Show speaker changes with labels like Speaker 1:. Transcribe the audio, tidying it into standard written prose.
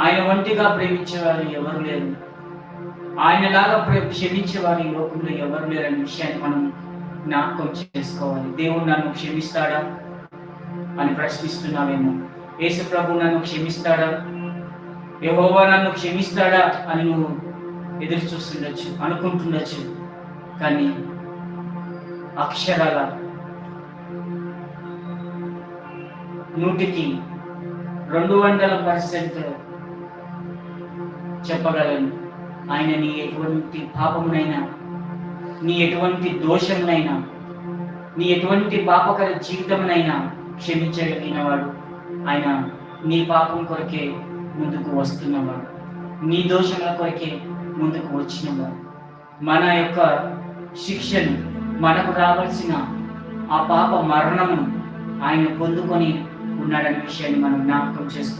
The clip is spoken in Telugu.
Speaker 1: ఆయన వంటిగా ప్రేమించేవారు ఎవరు లేరు. ఆయనలాగా క్షమించేవారు ఈ లోకంలో ఎవరు లేరనే విషయాన్ని మనం జ్ఞాపకం చేసుకోవాలి. దేవుడు నన్ను క్షమిస్తాడా అని ప్రశ్నిస్తున్నావేమో. యేసు ప్రభు నన్ను క్షమిస్తాడా, యెహోవా నన్ను క్షమిస్తాడా అని నువ్వు ఎదురు చూస్తుండొచ్చు, అనుకుంటుండొచ్చు. కానీ అక్షరాల 100% చెప్పగలను, ఆయన నీ ఎటువంటి పాపమునైనా, నీ ఎటువంటి దోషమునైనా, నీ ఎటువంటి పాపకర జీవితమునైనా క్షమించగలిగిన వాడు. ఆయన నీ పాపం కొరకే ముందుకు వస్తున్నవాడు, నీ దోషముల కొరకే ముందుకు వచ్చినవాడు. మన యొక్క శిక్షను, మనకు రావాల్సిన ఆ పాప మరణమును ఆయన పొందుకొని ఉన్నాడనే విషయాన్ని మనం జ్ఞాపకం చేసుకుంటాం.